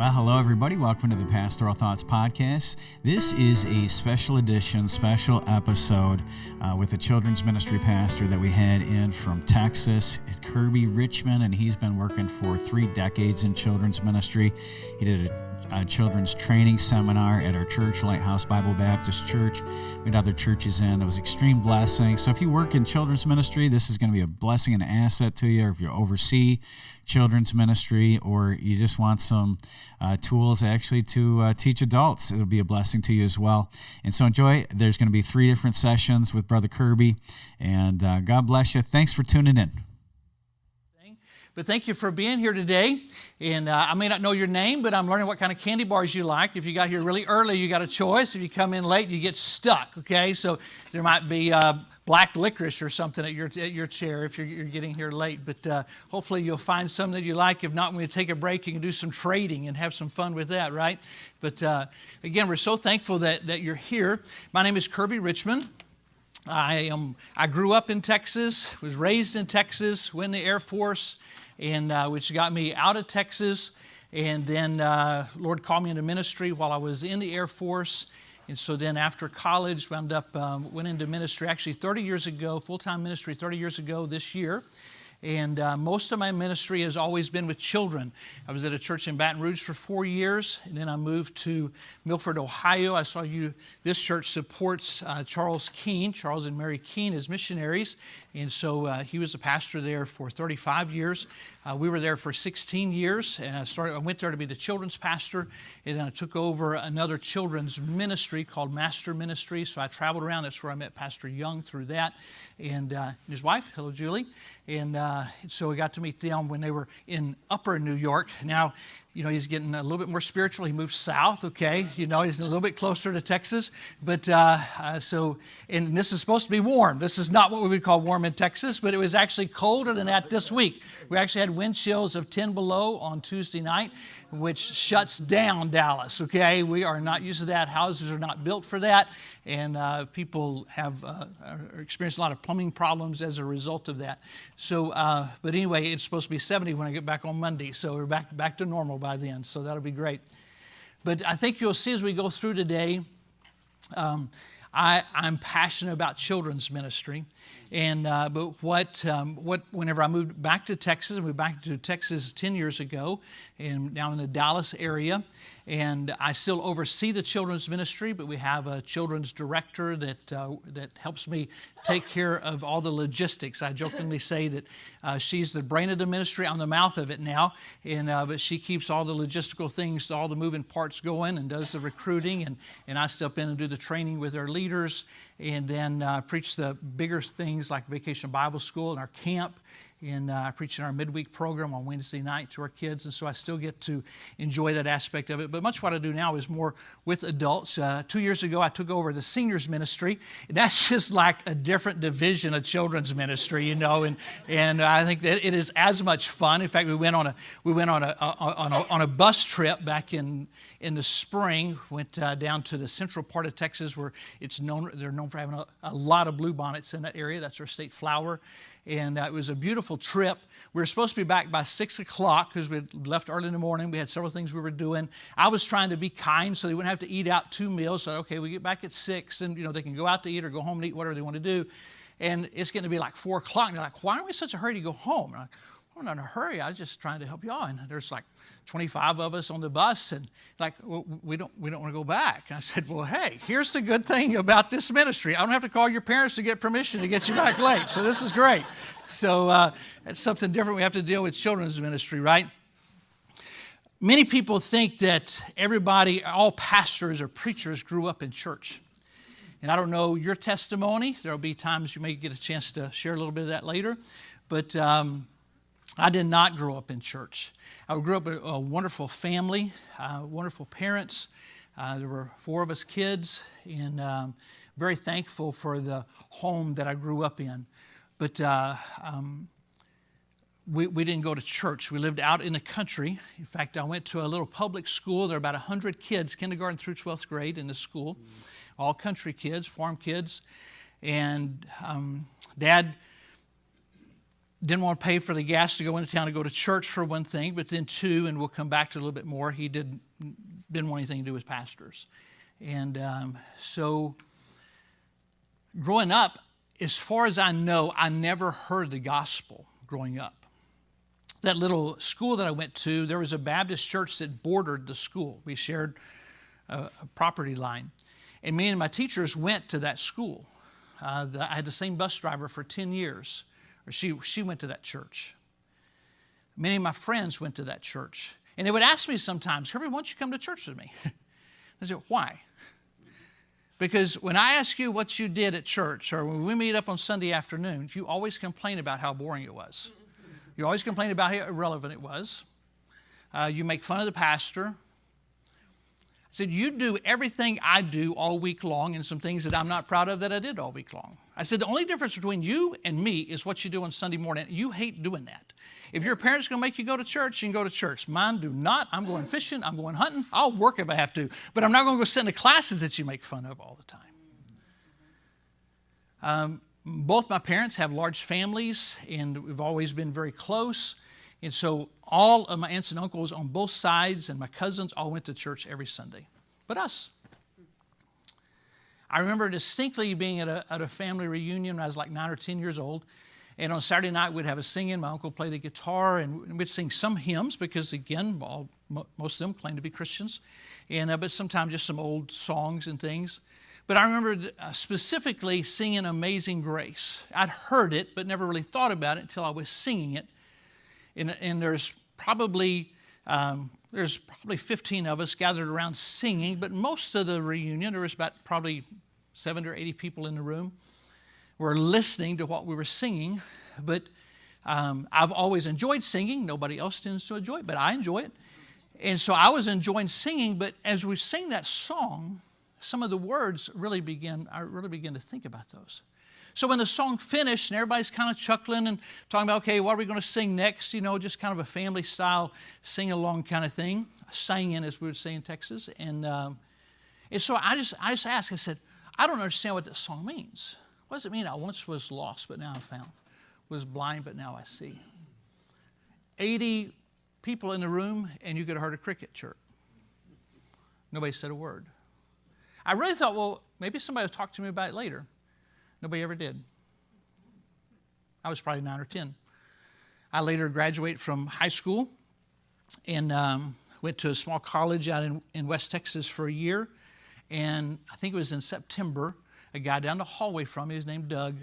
Well, hello everybody. Welcome to the Pastoral Thoughts Podcast. This is a special edition, special episode with a children's ministry pastor that we had in from Texas. It's Kerby Richmon, and he's been working for 3 decades in children's ministry. He did a children's training seminar at our church, Lighthouse Bible Baptist Church. We had other churches in. It was extreme blessing. So if you work in children's ministry, this is going to be a blessing and an asset to you. Or if you oversee children's ministry, or you just want some tools actually to teach adults, it'll be a blessing to you as well. And so enjoy. There's going to be 3 different sessions with Brother Kerby, and God bless you. Thanks for tuning in. But thank you for being here today. And I may not know your name, but I'm learning what kind of candy bars you like. If you got here really early, you got a choice. If you come in late, you get stuck, okay? So there might be black licorice or something at your chair if you're getting here late. But hopefully you'll find some that you like. If not, when we take a break, you can do some trading and have some fun with that, right? But again, we're so thankful that you're here. My name is Kerby Richmon. I grew up in Texas, was raised in Texas, went in the Air Force, and which got me out of Texas. And then Lord called me into ministry while I was in the Air Force. And so then after college, went into ministry actually 30 years ago, full-time ministry 30 years ago this year. And most of my ministry has always been with children. I was at a church in Baton Rouge for 4 years, and then I moved to Milford, Ohio. I saw this church supports Charles and Mary Keene as missionaries, and so he was a pastor there for 35 years. We were there for 16 years, and I went there to be the children's pastor, and then I took over another children's ministry called Master Ministry, so I traveled around. That's where I met Pastor Young through that, and his wife, hello Julie, and so we got to meet them when they were in Upper New York. Now, he's getting a little bit more spiritual. He moved south, okay? He's a little bit closer to Texas. But and this is supposed to be warm. This is not what we would call warm in Texas, but it was actually colder than that this week. We actually had wind chills of 10 below on Tuesday night, which shuts down Dallas, okay? We are not used to that. Houses are not built for that. And people have experienced a lot of plumbing problems as a result of that. So, but anyway, it's supposed to be 70 when I get back on Monday. So we're back to normal by then. So that'll be great. But I think you'll see as we go through today, I'm passionate about children's ministry. And but whenever I moved back to Texas, I moved back to Texas 10 years ago, and down in the Dallas area, and I still oversee the children's ministry, but we have a children's director that helps me take care of all the logistics. I jokingly say that she's the brain of the ministry, I'm the mouth of it now, and but she keeps all the logistical things, all the moving parts going, and does the recruiting, and I step in and do the training with our leaders, and then preach the bigger things like Vacation Bible School and our camp, and I preach in our midweek program on Wednesday night to our kids, and so I still get to enjoy that aspect of it. But much what I do now is more with adults. 2 years ago, I took over the seniors ministry, and that's just like a different division of children's ministry, and I think that it is as much fun. In fact, we went on a bus trip back in the spring. Went down to the central part of Texas where they're known for having a lot of bluebonnets in that area. That's our state flower. And it was a beautiful trip. We were supposed to be back by 6 o'clock because we had left early in the morning. We had several things we were doing. I was trying to be kind so they wouldn't have to eat out 2 meals. So, okay, we get back at 6, and they can go out to eat or go home and eat, whatever they want to do. And it's getting to be like 4 o'clock. And they're like, why are we in such a hurry to go home? And I'm not in a hurry. I was just trying to help y'all. And there's like 25 of us on the bus, and like, well, we don't want to go back. And I said, well, hey, here's the good thing about this ministry. I don't have to call your parents to get permission to get you back late. So this is great. So that's something different we have to deal with children's ministry, right? Many people think that all pastors or preachers grew up in church. And I don't know your testimony. There will be times you may get a chance to share a little bit of that later. But I did not grow up in church. I grew up in a wonderful family, wonderful parents. There were 4 of us kids, and very thankful for the home that I grew up in. But we didn't go to church. We lived out in the country. In fact, I went to a little public school. There were about 100 kids, kindergarten through 12th grade in the school, all country kids, farm kids. And Dad didn't want to pay for the gas to go into town to go to church for one thing, but then two, and we'll come back to a little bit more, he didn't want anything to do with pastors. And so growing up, as far as I know, I never heard the gospel growing up. That little school that I went to, there was a Baptist church that bordered the school. We shared a property line. And me and my teachers went to that school. I had the same bus driver for 10 years. Or she went to that church. Many of my friends went to that church. And they would ask me sometimes, Kerby, why don't you come to church with me? I said, why? Because when I ask you what you did at church, or when we meet up on Sunday afternoons, you always complain about how boring it was. You always complain about how irrelevant it was. You make fun of the pastor. I said, you do everything I do all week long and some things that I'm not proud of that I did all week long. I said, the only difference between you and me is what you do on Sunday morning. You hate doing that. If your parents are going to make you go to church, you can go to church. Mine do not. I'm going fishing. I'm going hunting. I'll work if I have to. But I'm not going to go sit in the classes that you make fun of all the time. Both my parents have large families, and we've always been very close. And so all of my aunts and uncles on both sides and my cousins all went to church every Sunday. But us. I remember distinctly being at a family reunion when I was like 9 or 10 years old. And on Saturday night, we'd have a singing. My uncle played the guitar, and we'd sing some hymns because, again, most of them claim to be Christians. But sometimes just some old songs and things. But I remember specifically singing Amazing Grace. I'd heard it, but never really thought about it until I was singing it. And there's probably 15 of us gathered around singing, but most of the reunion, there was about probably 70 or 80 people in the room, were listening to what we were singing. But I've always enjoyed singing. Nobody else tends to enjoy it, but I enjoy it. And so I was enjoying singing, but as we sing that song, some of the words I really began to think about those. So when the song finished and everybody's kind of chuckling and talking about, okay, what are we going to sing next? You know, just kind of a family style sing-along kind of thing. Singing, as we would say in Texas. And so I just asked, I said, I don't understand what this song means. What does it mean? I once was lost, but now I'm found. Was blind, but now I see. 80 people in the room, and you could have heard a cricket chirp. Nobody said a word. I really thought, well, maybe somebody will talk to me about it later. Nobody ever did. I was probably 9 or 10. I later graduated from high school and went to a small college out in West Texas for a year. And I think it was in September, a guy down the hallway from me, his name Doug,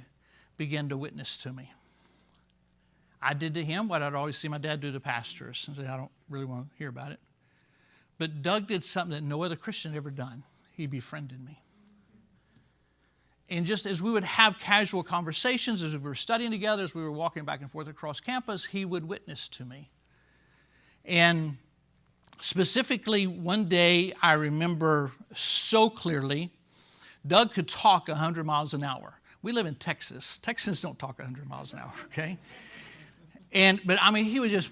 began to witness to me. I did to him what I'd always see my dad do to pastors. And said, I don't really want to hear about it. But Doug did something that no other Christian had ever done. He befriended me. And just as we would have casual conversations, as we were studying together, as we were walking back and forth across campus, he would witness to me. And specifically, one day I remember so clearly, Doug could talk 100 miles an hour. We live in Texas. Texans don't talk 100 miles an hour, okay? But I mean, he would just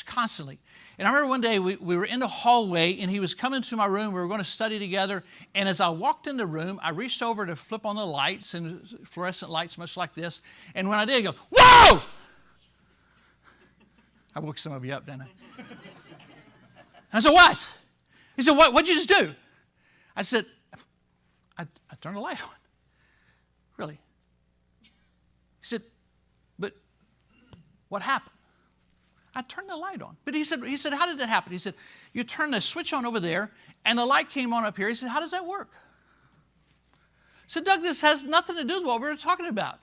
constantly. And I remember one day we were in the hallway and he was coming to my room. We were going to study together. And as I walked in the room, I reached over to flip on the lights, and fluorescent lights much like this. And when I did, I go, whoa! I woke some of you up, didn't I? And I said, what? He said, what'd you just do? I said, I turned the light on. Really? He said, but what happened? I turned the light on. But he said, how did that happen? He said, you turn the switch on over there, and the light came on up here. He said, how does that work? I said, Doug, this has nothing to do with what we were talking about.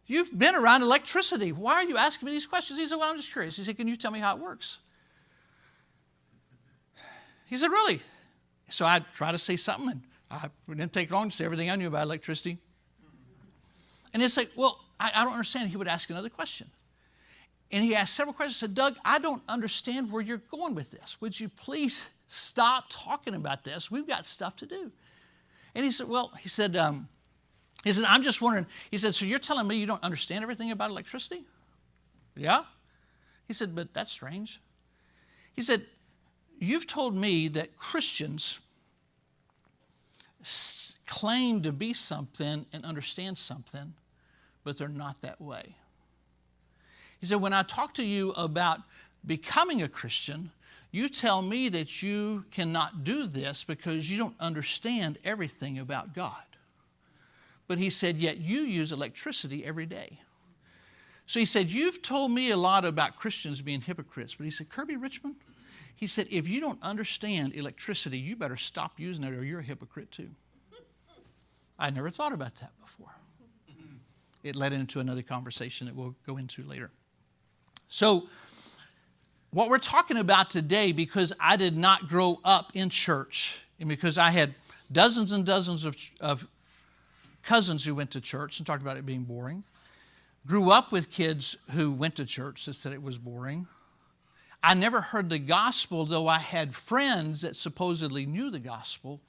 You've been around electricity. Why are you asking me these questions? He said, well, I'm just curious. He said, can you tell me how it works? He said, really? So I tried to say something, and it didn't take long to say everything I knew about electricity. And he'd say, well, I don't understand. He would ask another question. And he asked several questions. He said, Doug, I don't understand where you're going with this. Would you please stop talking about this? We've got stuff to do. And he said, I'm just wondering. He said, so you're telling me you don't understand everything about electricity? Yeah. He said, but that's strange. He said, you've told me that Christians claim to be something and understand something, but they're not that way. He He said, when I talk to you about becoming a Christian, you tell me that you cannot do this because you don't understand everything about God. But he said, yet you use electricity every day. So he said, you've told me a lot about Christians being hypocrites. But he said, Kerby Richmon, he said, if you don't understand electricity, you better stop using it or you're a hypocrite too. I never thought about that before. It led into another conversation that we'll go into later. So what we're talking about today, because I did not grow up in church, and because I had dozens and dozens of cousins who went to church and talked about it being boring, grew up with kids who went to church that said it was boring. I never heard the gospel, though I had friends that supposedly knew the gospel.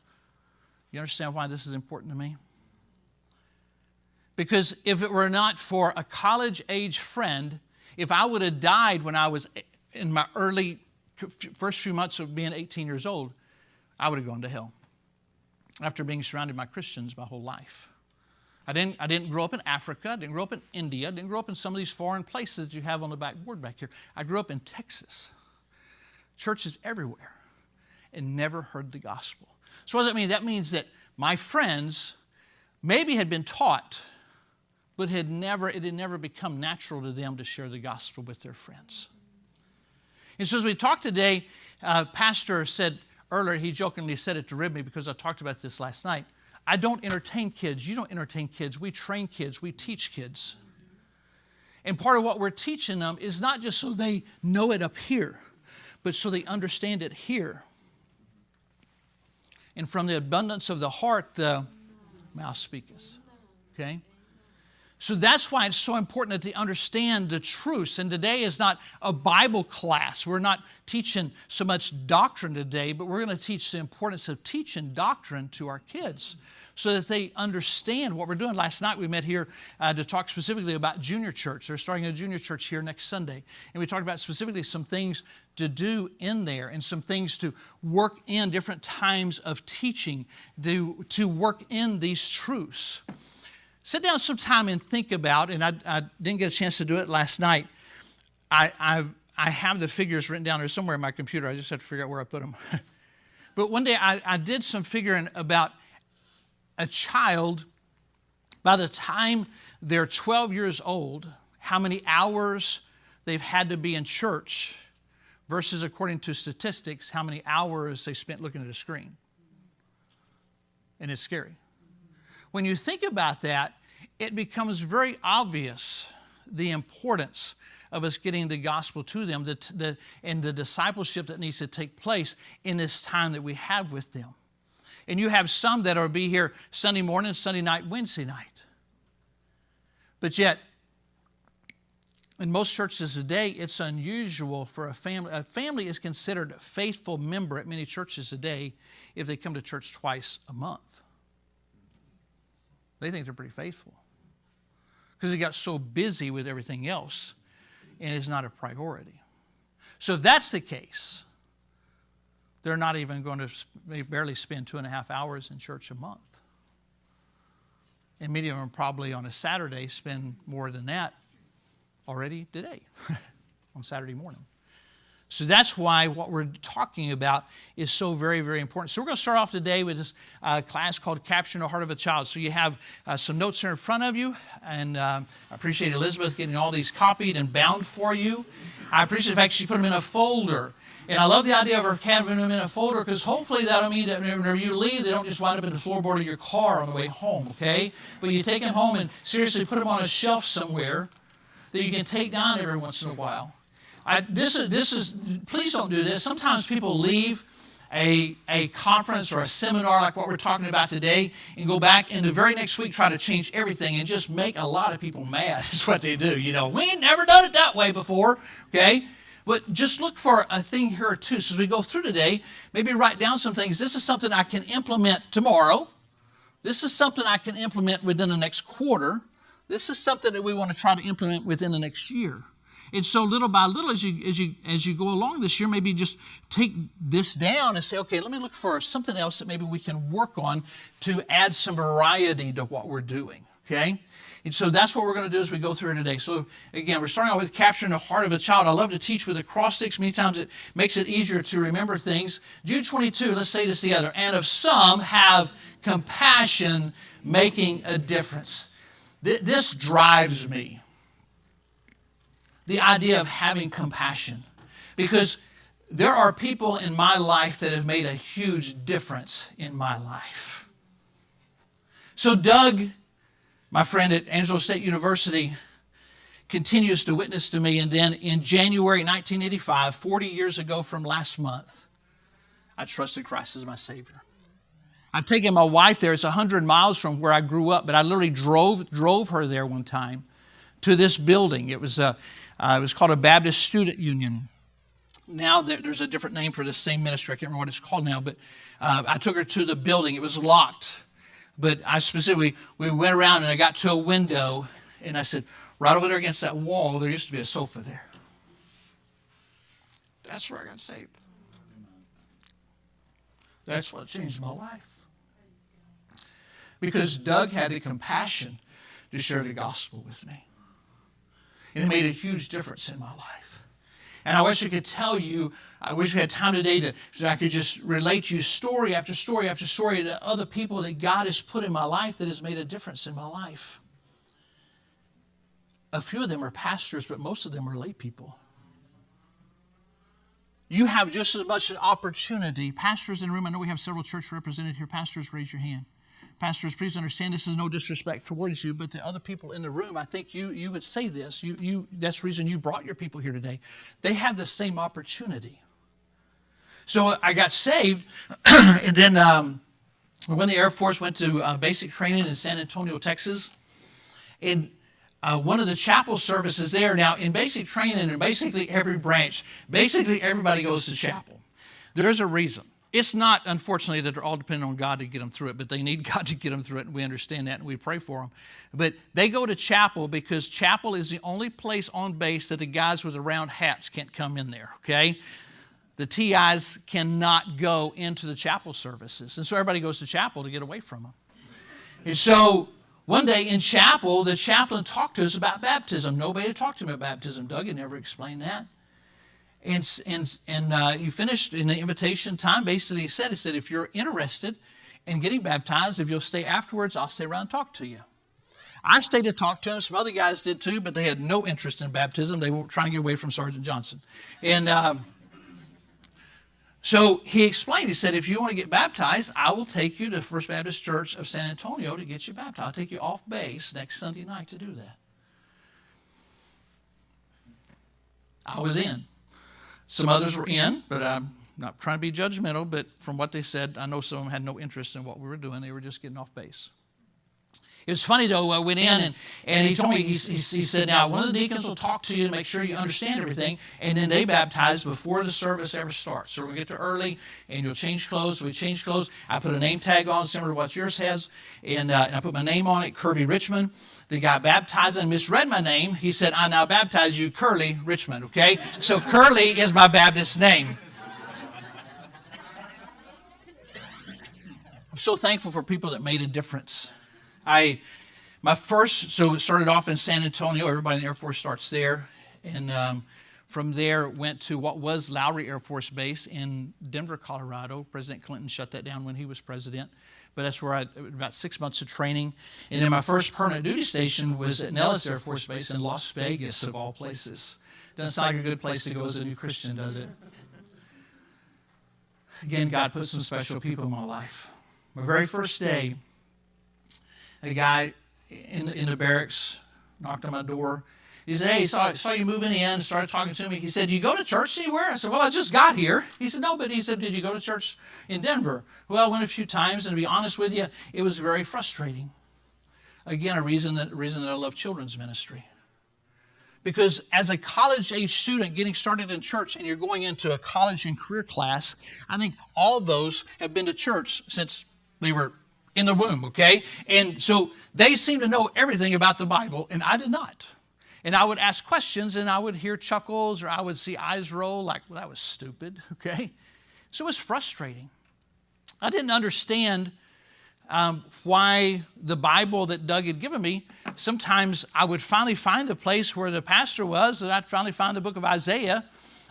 You understand why this is important to me? Because if it were not for a college-age friend, if I would have died when I was in my first few months of being 18 years old, I would have gone to hell after being surrounded by Christians my whole life. I didn't grow up in Africa. I didn't grow up in India. I didn't grow up in some of these foreign places that you have on the backboard back here. I grew up in Texas. Churches everywhere, and never heard the gospel. So what does that mean? That means that my friends maybe had been taught, but it had never become natural to them to share the gospel with their friends. And so as we talk today, Pastor said earlier, he jokingly said it to rib me because I talked about this last night. I don't entertain kids. You don't entertain kids. We train kids. We teach kids. And part of what we're teaching them is not just so they know it up here, but so they understand it here. And from the abundance of the heart, the mouth speaketh. Okay? So that's why it's so important that they understand the truths. And today is not a Bible class. We're not teaching so much doctrine today, but we're going to teach the importance of teaching doctrine to our kids so that they understand what we're doing. Last night we met here to talk specifically about junior church. They're starting a junior church here next Sunday. And we talked about specifically some things to do in there and some things to work in different times of teaching, to work in these truths. Sit down sometime and think about, and I didn't get a chance to do it last night. I have the figures written down there somewhere in my computer. I just have to figure out where I put them. But one day I did some figuring about a child, by the time they're 12 years old, how many hours they've had to be in church versus, according to statistics, how many hours they spent looking at a screen. And it's scary. When you think about that, it becomes very obvious the importance of us getting the gospel to them and the discipleship that needs to take place in this time that we have with them. And you have some that will be here Sunday morning, Sunday night, Wednesday night. But yet, in most churches today, it's unusual for a family. A family is considered a faithful member at many churches today if they come to church twice a month. They think they're pretty faithful because they got so busy with everything else and it's not a priority. So if that's the case, they're not even going to barely spend 2.5 hours in church a month. And many of them probably on a Saturday spend more than that already today on Saturday morning. So that's why what we're talking about is so very, very important. So we're going to start off today with this class called Capturing the Heart of a Child. So you have some notes here in front of you, and I appreciate Elizabeth getting all these copied and bound for you. I appreciate the fact she put them in a folder. And I love the idea of her having them in a folder because hopefully that'll mean that whenever you leave, they don't just wind up in the floorboard of your car on the way home, okay? But you take them home and seriously put them on a shelf somewhere that you can take down every once in a while. Please don't do this. Sometimes people leave a conference or a seminar like what we're talking about today and go back and the very next week try to change everything and just make a lot of people mad. That's what they do. You know, we ain't never done it that way before, okay? But just look for a thing here or two. So as we go through today, maybe write down some things. This is something I can implement tomorrow. This is something I can implement within the next quarter. This is something that we want to try to implement within the next year. And so little by little, as you go along this year, maybe just take this down and say, okay, let me look for something else that maybe we can work on to add some variety to what we're doing, okay? And so that's what we're going to do as we go through it today. So again, we're starting off with capturing the heart of a child. I love to teach with acrostics. Many times it makes it easier to remember things. Jude 22, let's say this together. And of some have compassion, making a difference. This drives me. The idea of having compassion. Because there are people in my life that have made a huge difference in my life. So Doug, my friend at Angelo State University, continues to witness to me. And then in January 1985, 40 years ago from last month, I trusted Christ as my Savior. I've taken my wife there. It's 100 miles from where I grew up, but I literally drove her there one time to this building. It was called a Baptist Student Union. Now there's a different name for the same ministry. I can't remember what it's called now, but I took her to the building. It was locked. But we went around and I got to a window and I said, right over there against that wall, there used to be a sofa there. That's where I got saved. That's what changed my life. Because Doug had the compassion to share the gospel with me. And it made a huge difference in my life. And I wish I could tell you, I wish we had time today so I could just relate to you story after story after story to other people that God has put in my life that has made a difference in my life. A few of them are pastors, but most of them are lay people. You have just as much an opportunity. Pastors in the room, I know we have several church represented here. Pastors, raise your hand. Pastors, please understand this is no disrespect towards you, but the other people in the room, I think you would say this. That's the reason you brought your people here today. They have the same opportunity. So I got saved, and then I went in the Air Force, went to basic training in San Antonio, Texas. And one of the chapel services there, now in basic training in basically every branch, basically everybody goes to chapel. There's a reason. It's not, unfortunately, that they're all dependent on God to get them through it, but they need God to get them through it, and we understand that, and we pray for them. But they go to chapel because chapel is the only place on base that the guys with the round hats can't come in there, okay? The TIs cannot go into the chapel services, and so everybody goes to chapel to get away from them. And so one day in chapel, the chaplain talked to us about baptism. Nobody had talked to me about baptism. Doug had never explained that. And he finished in the invitation time. Basically, he said, if you're interested in getting baptized, if you'll stay afterwards, I'll stay around and talk to you. I stayed to talk to him. Some other guys did too, but they had no interest in baptism. They were trying to get away from Sergeant Johnson. And so he explained, he said, if you want to get baptized, I will take you to First Baptist Church of San Antonio to get you baptized. I'll take you off base next Sunday night to do that. I was in. Some others were in, but I'm not trying to be judgmental, but from what they said, I know some of them had no interest in what we were doing. They were just getting off base. It was funny, though. I went in, and he told me, he said, now, one of the deacons will talk to you to make sure you understand everything, and then they baptize before the service ever starts. So we're going to get there early, and you'll change clothes. We change clothes. I put a name tag on, similar to what yours has, and I put my name on it, Kerby Richmon. The guy baptized and misread my name. He said, I now baptize you, Kerby Richmon, okay? So Kerby is my Baptist name. I'm so thankful for people that made a difference. So it started off in San Antonio. Everybody in the Air Force starts there. And from there went to what was Lowry Air Force Base in Denver, Colorado. President Clinton shut that down when he was president. But that's where about 6 months of training. And then my first permanent duty station was at Nellis Air Force Base in Las Vegas, of all places. Doesn't sound like a good place to go as a new Christian, does it? Again, God put some special people in my life. My very first day, a guy in the barracks knocked on my door. He said, hey, saw you moving in, started talking to me. He said, you go to church anywhere? I said, well, I just got here. He said, no, but he said, did you go to church in Denver? Well, I went a few times, and to be honest with you, it was very frustrating. Again, a reason that I love children's ministry. Because as a college-age student getting started in church and you're going into a college and career class, I think all those have been to church since they were in the womb, okay? And so they seem to know everything about the Bible, and I did not. And I would ask questions, and I would hear chuckles, or I would see eyes roll like, well, that was stupid, okay? So it was frustrating. I didn't understand why the Bible that Doug had given me sometimes I would finally find the place where the pastor was, and I'd finally find the book of Isaiah.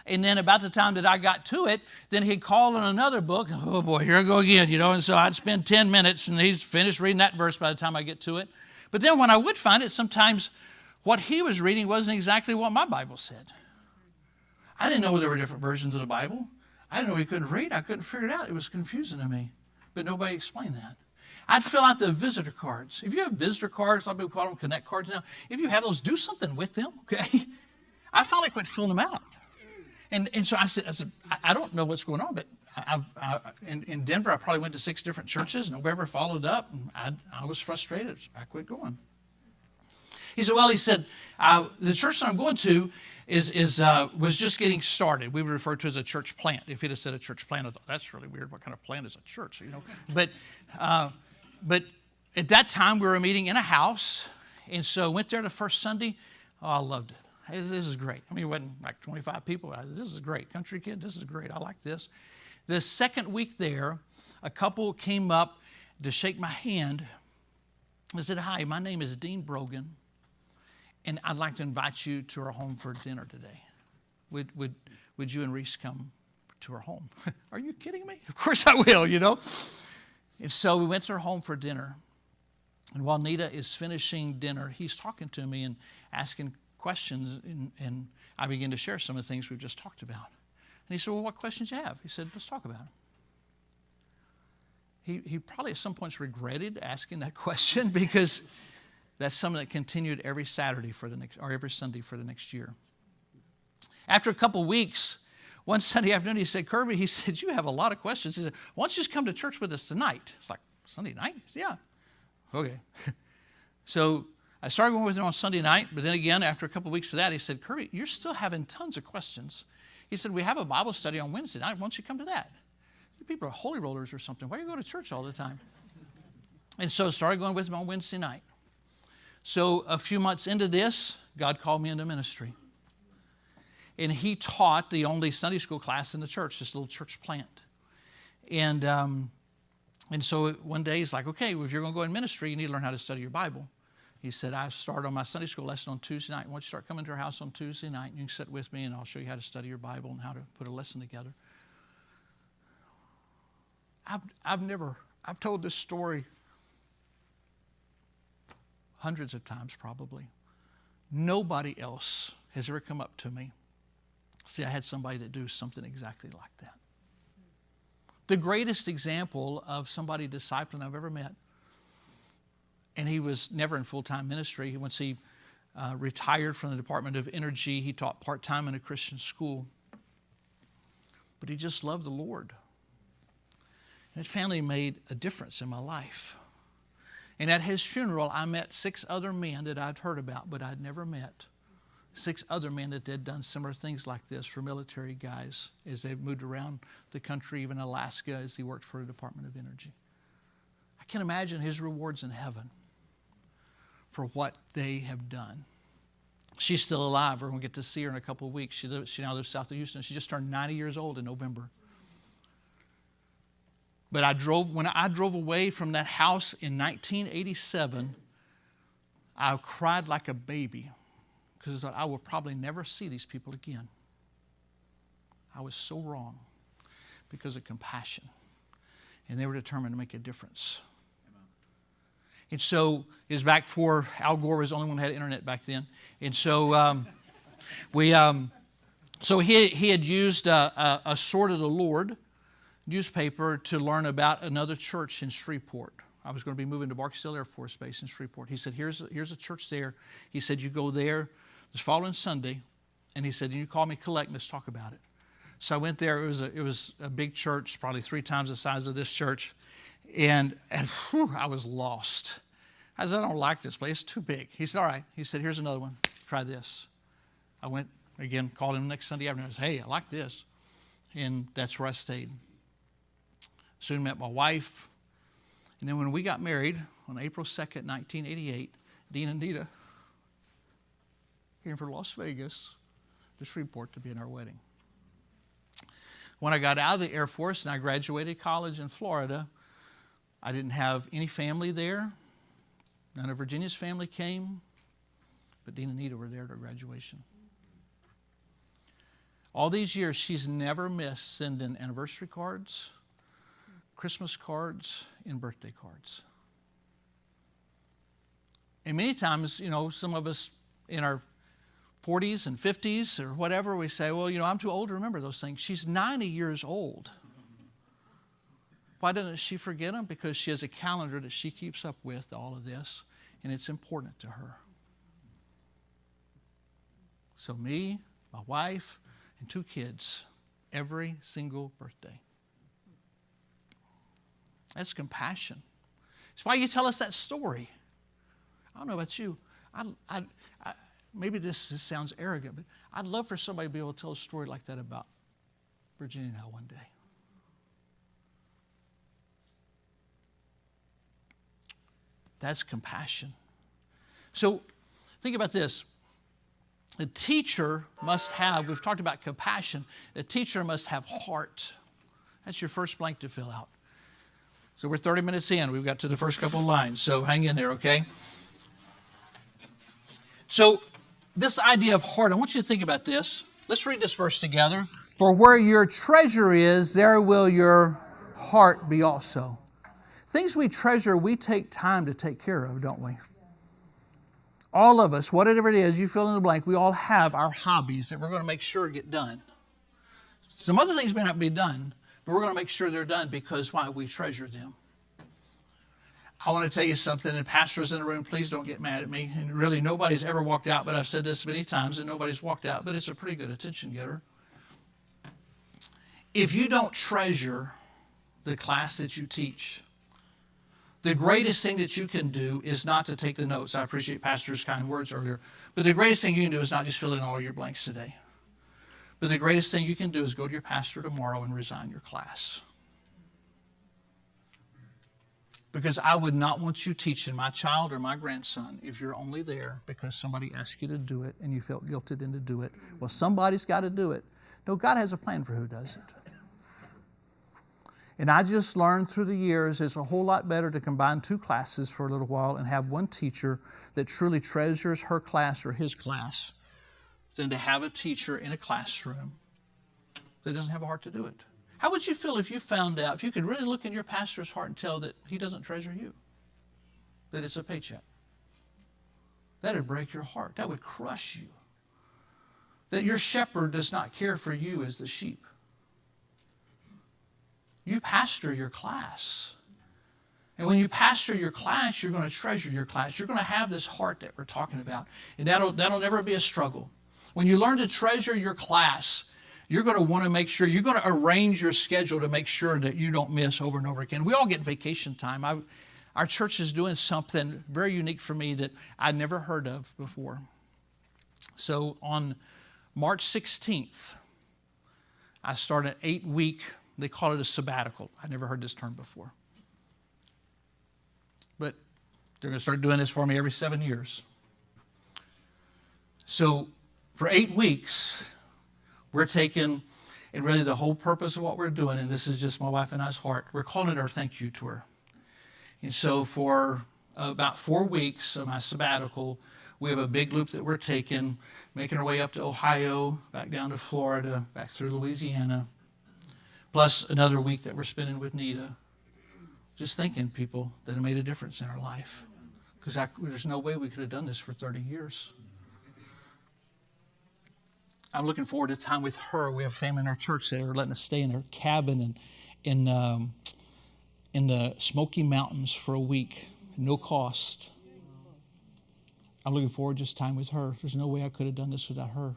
And then about the time that I got to it, then he'd call on another book. Oh boy, here I go again, And so I'd spend 10 minutes and he's finished reading that verse by the time I get to it. But then when I would find it, sometimes what he was reading wasn't exactly what my Bible said. I didn't know there were different versions of the Bible. I didn't know he couldn't read. I couldn't figure it out. It was confusing to me. But nobody explained that. I'd fill out the visitor cards. If you have visitor cards, a lot of people call them connect cards now. If you have those, do something with them, okay? I finally quit filling them out. And so I said, I don't know what's going on, but in Denver, I probably went to 6 different churches. Nobody ever followed up. And I was frustrated. I quit going. He said, the church that I'm going to was just getting started. We would refer to it as a church plant. If he'd have said a church plant, I thought, that's really weird. What kind of plant is a church? But at that time, we were meeting in a house. And so went there the first Sunday. Oh, I loved it. Hey, this is great. It wasn't like 25 people. This is great. Country kid, this is great. I like this. The second week there, a couple came up to shake my hand. I said, hi, my name is Dean Brogan, and I'd like to invite you to our home for dinner today. Would you and Reese come to our home? Are you kidding me? Of course I will, And so we went to our home for dinner. And while Nita is finishing dinner, he's talking to me and asking questions, and I began to share some of the things we've just talked about. And he said, well, what questions do you have? He said, let's talk about them. He probably at some points regretted asking that question because that's something that continued every Saturday or every Sunday for the next year. After a couple weeks, one Sunday afternoon, he said, Kerby, he said, you have a lot of questions. He said, why don't you just come to church with us tonight? It's like, Sunday night? Said, yeah. Okay. So I started going with him on Sunday night, but then again, after a couple of weeks of that, he said, Kerby, you're still having tons of questions. He said, we have a Bible study on Wednesday night. Why don't you come to that? You people are holy rollers or something. Why do you go to church all the time? And so I started going with him on Wednesday night. So a few months into this, God called me into ministry. And he taught the only Sunday school class in the church, this little church plant. And so one day he's like, okay, well, if you're going to go in ministry, you need to learn how to study your Bible. He said, I start on my Sunday school lesson on Tuesday night. Why don't you start coming to our house on Tuesday night? You can sit with me and I'll show you how to study your Bible and how to put a lesson together. I've told this story hundreds of times probably. Nobody else has ever come up to me. See, I had somebody that do something exactly like that. The greatest example of somebody discipling I've ever met. And he was never in full-time ministry. Once he retired from the Department of Energy, he taught part-time in a Christian school. But he just loved the Lord. And that family made a difference in my life. And at his funeral, I met 6 other men that I'd heard about, but I'd never met. 6 other men that had done similar things like this for military guys as they moved around the country, even Alaska, as he worked for the Department of Energy. I can imagine his rewards in heaven for what they have done. She's still alive. We're going to get to see her in a couple of weeks. She now lives south of Houston. She just turned 90 years old in November. But when I drove away from that house in 1987, I cried like a baby because I thought I will probably never see these people again. I was so wrong because of compassion. And they were determined to make a difference. And so it was back before Al Gore was the only one who had internet back then. And so he had used a Sword of the Lord newspaper to learn about another church in Shreveport. I was going to be moving to Barksdale Air Force Base in Shreveport. He said, here's a church there. He said, you go there the following Sunday. And he said, you call me collect and let's talk about it. So I went there. It was a big church, probably 3 times the size of this church. And I was lost. I said, I don't like this place. It's too big. He said, all right. He said, here's another one. Try this. I went again, called him next Sunday afternoon. I said, hey, I like this. And that's where I stayed. Soon met my wife. And then when we got married on April 2nd, 1988, Dean and Nita came from Las Vegas to Shreveport to be in our wedding. When I got out of the Air Force and I graduated college in Florida, I didn't have any family there. None of Virginia's family came, but Dean and Nita were there at her graduation. All these years, she's never missed sending anniversary cards, Christmas cards, and birthday cards. And many times, some of us in our 40s and 50s or whatever, we say, well, I'm too old to remember those things. She's 90 years old. Why doesn't she forget them? Because she has a calendar that she keeps up with all of this, and it's important to her. So me, my wife, and 2 kids, every single birthday. That's compassion. It's why you tell us that story. I don't know about you. Maybe this sounds arrogant, but I'd love for somebody to be able to tell a story like that about Virginia and I one day. That's compassion. So think about this. A teacher must have, we've talked about compassion, a teacher must have heart. That's your first blank to fill out. So we're 30 minutes in. We've got to the first couple of lines, so hang in there, okay? So this idea of heart, I want you to think about this. Let's read this verse together. For where your treasure is, there will your heart be also. Things we treasure, we take time to take care of, don't we? All of us, whatever it is, you fill in the blank, we all have our hobbies that we're going to make sure get done. Some other things may not be done, but we're going to make sure they're done because why? We treasure them. I want to tell you something, and pastors in the room, please don't get mad at me. And really, nobody's ever walked out, but I've said this many times, and nobody's walked out, but it's a pretty good attention getter. If you don't treasure the class that you teach, the greatest thing that you can do is not to take the notes. I appreciate Pastor's kind words earlier. But the greatest thing you can do is not just fill in all your blanks today. But the greatest thing you can do is go to your pastor tomorrow and resign your class. Because I would not want you teaching my child or my grandson if you're only there because somebody asked you to do it and you felt guilted into do it. Well, somebody's got to do it. No, God has a plan for who does it. And I just learned through the years it's a whole lot better to combine 2 classes for a little while and have one teacher that truly treasures her class or his class than to have a teacher in a classroom that doesn't have a heart to do it. How would you feel if you found out, if you could really look in your pastor's heart and tell that he doesn't treasure you, that it's a paycheck? That would break your heart. That would crush you. That your shepherd does not care for you as the sheep. You pastor your class. And when you pastor your class, you're going to treasure your class. You're going to have this heart that we're talking about. And that'll never be a struggle. When you learn to treasure your class, you're going to want to make sure, you're going to arrange your schedule to make sure that you don't miss over and over again. We all get vacation time. Our church is doing something very unique for me that I'd never heard of before. So on March 16th, I start an 8-week, they call it a sabbatical. I never heard this term before. But they're going to start doing this for me every 7 years. So for 8 weeks, we're taking, and really the whole purpose of what we're doing, and this is just my wife and I's heart, we're calling it our thank you tour. And so for about 4 weeks of my sabbatical, we have a big loop that we're taking, making our way up to Ohio, back down to Florida, back through Louisiana, plus another week that we're spending with Nita. Just thanking people that have made a difference in our life. Because there's no way we could have done this for 30 years. I'm looking forward to time with her. We have family in our church that are letting us stay in their cabin in the Smoky Mountains for a week, no cost. I'm looking forward to just time with her. There's no way I could have done this without her.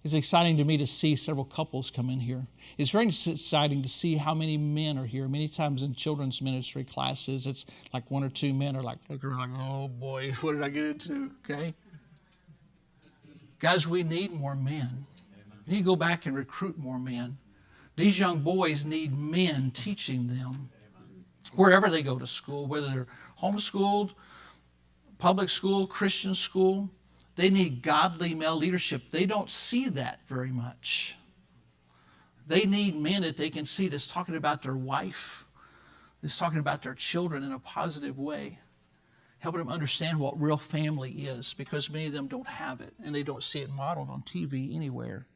It's exciting to me to see several couples come in here. It's very exciting to see how many men are here. Many times in children's ministry classes, it's like 1 or 2 men are like looking around like, oh boy, what did I get into? Okay. Guys, we need more men. We need to go back and recruit more men. These young boys need men teaching them wherever they go to school, whether they're homeschooled, public school, Christian school. They need godly male leadership. They don't see that very much. They need men that they can see that's talking about their wife, that's talking about their children in a positive way. helping them understand what real family is, because many of them don't have it and they don't see it modeled on TV anywhere.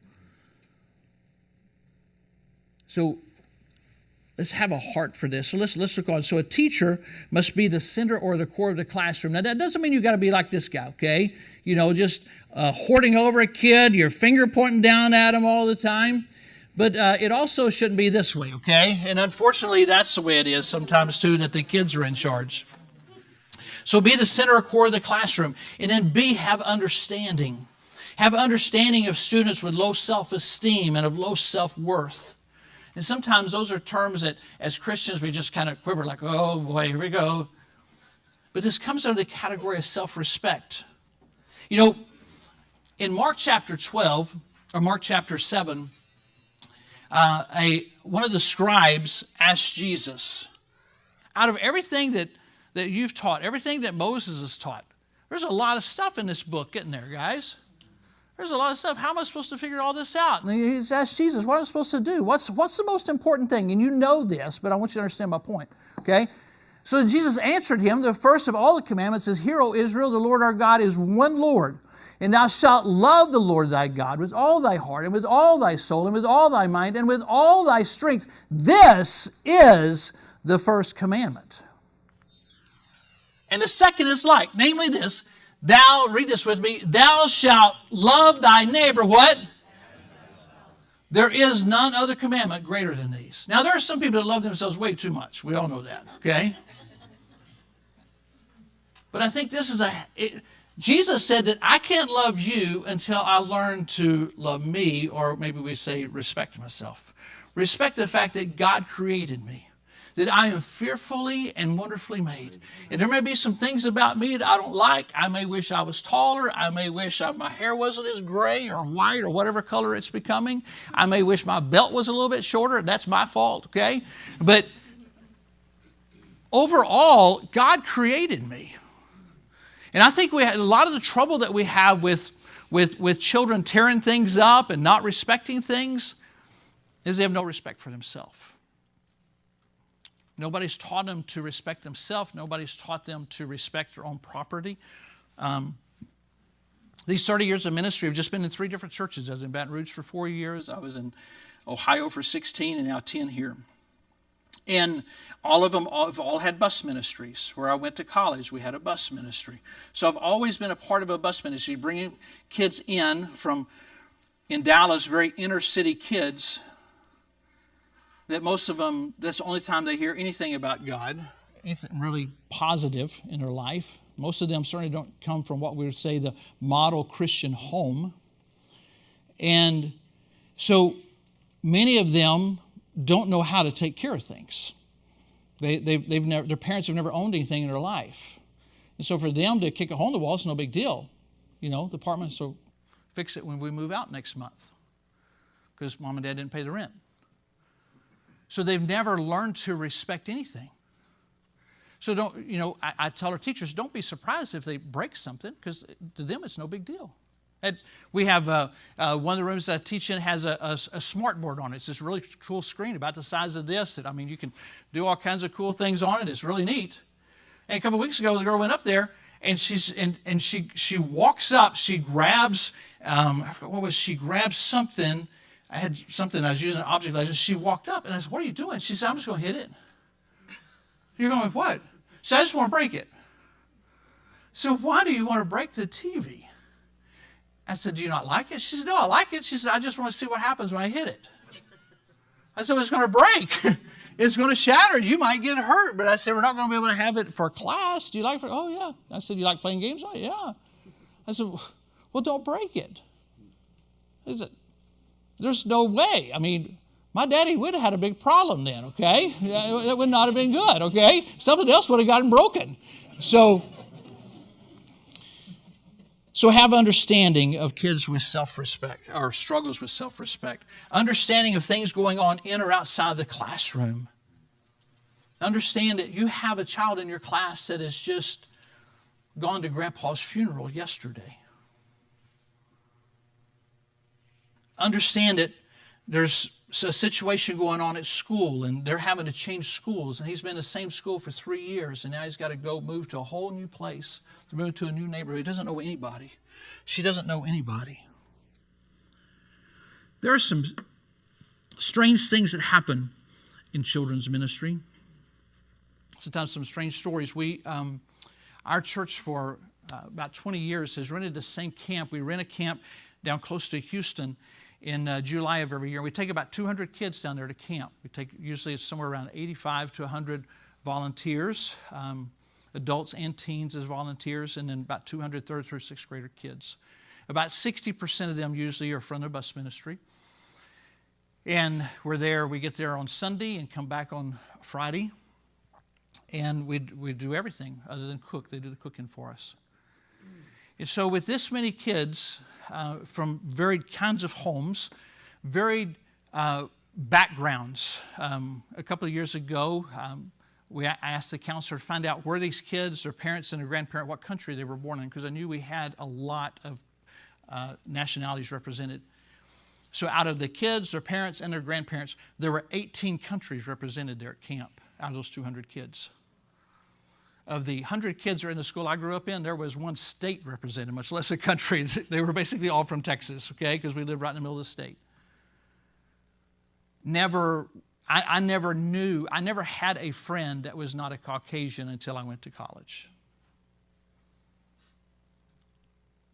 So let's have a heart for this. So let's look on. So a teacher must be the center or the core of the classroom. Now that doesn't mean you got to be like this guy, okay? Just hoarding over a kid, your finger pointing down at him all the time. But it also shouldn't be this way, okay? And unfortunately, that's the way it is sometimes too, that the kids are in charge. So be the center or core of the classroom. And then B, have understanding. Have understanding of students with low self-esteem and of low self-worth. And sometimes those are terms that as Christians we just kind of quiver like, oh boy, here we go. But this comes under the category of self-respect. In Mark chapter 12, or Mark chapter 7, one of the scribes asked Jesus, out of everything that you've taught, everything that Moses has taught, there's a lot of stuff in this book, isn't there, guys? There's a lot of stuff. How am I supposed to figure all this out? And he's asked Jesus, what am I supposed to do? What's the most important thing? And you know this, but I want you to understand my point, okay? So Jesus answered him, the first of all the commandments is, Hear, O Israel, the Lord our God is one Lord. And thou shalt love the Lord thy God with all thy heart and with all thy soul and with all thy mind and with all thy strength. This is the first commandment. And the second is like, namely this, thou, read this with me, thou shalt love thy neighbor, what? There is none other commandment greater than these. Now, there are some people that love themselves way too much. We all know that, okay? But I think this is Jesus said that I can't love you until I learn to love me, or maybe we say respect myself. Respect the fact that God created me, that I am fearfully and wonderfully made. And there may be some things about me that I don't like. I may wish I was taller. I may wish my hair wasn't as gray or white or whatever color it's becoming. I may wish my belt was a little bit shorter. That's my fault, okay? But overall, God created me. And I think we had a lot of the trouble that we have with children tearing things up and not respecting things is they have no respect for themselves. Nobody's taught them to respect themselves. Nobody's taught them to respect their own property. These 30 years of ministry, I've just been in 3 different churches. I was in Baton Rouge for 4 years. I was in Ohio for 16 and now 10 here. And all of them have all had bus ministries. Where I went to college, we had a bus ministry. So I've always been a part of a bus ministry, bringing kids in Dallas, very inner city kids, that most of them, that's the only time they hear anything about God, anything really positive in their life. Most of them certainly don't come from what we would say the model Christian home. And so many of them don't know how to take care of things. Their parents have never owned anything in their life. And so for them to kick a hole in the wall is no big deal. The apartment, so fix it when we move out next month because mom and dad didn't pay the rent. So they've never learned to respect anything. So I tell our teachers, don't be surprised if they break something, because to them it's no big deal. We have one of the rooms that I teach in has a smart board on it. It's this really cool screen about the size of this. That you can do all kinds of cool things on it. It's really neat. And a couple of weeks ago, the girl went up there and she walks up. She grabs I forgot what was. She grabbed something. I had something. I was using an object lesson. She walked up and I said, "What are you doing?" She said, "I'm just going to hit it." You're going, "What?" So I just want to break it. So why do you want to break the TV? I said, "Do you not like it?" She said, "No, I like it." She said, "I just want to see what happens when I hit it." I said, "Well, it's going to break. It's going to shatter. You might get hurt." But I said, "We're not going to be able to have it for class. Do you like it?" "Oh, yeah." I said, "You like playing games?" "Oh, yeah." I said, "Well, don't break it." He said, "There's no way. My daddy would have had a big problem then, okay? It would not have been good, okay? Something else would have gotten broken." So have understanding of kids with self-respect, or struggles with self-respect. Understanding of things going on in or outside the classroom. Understand that you have a child in your class that has just gone to Grandpa's funeral yesterday. Understand that there's a situation going on at school, and they're having to change schools, and he's been in the same school for 3 years, and now he's got to go move to a whole new place, to move to a new neighborhood. He doesn't know anybody. She doesn't know anybody. There are some strange things that happen in children's ministry. Sometimes some strange stories. Our church for about 20 years has rented the same camp. We rent a camp down close to Houston in July of every year. We take about 200 kids down there to camp. Usually it's somewhere around 85 to 100 volunteers, adults and teens as volunteers, and then about 200 third through sixth grader kids. About 60% of them usually are from the bus ministry. And we get there on Sunday and come back on Friday. And we do everything other than cook. They do the cooking for us. And so with this many kids from varied kinds of homes, varied backgrounds, a couple of years ago, I asked the counselor to find out where these kids, their parents and their grandparents, what country they were born in, because I knew we had a lot of nationalities represented. So out of the kids, their parents, and their grandparents, there were 18 countries represented there at camp out of those 200 kids. Of the 100 kids that are in the school I grew up in, there was one state represented, much less a country. They were basically all from Texas, okay, because we lived right in the middle of the state. I never had a friend that was not a Caucasian until I went to college.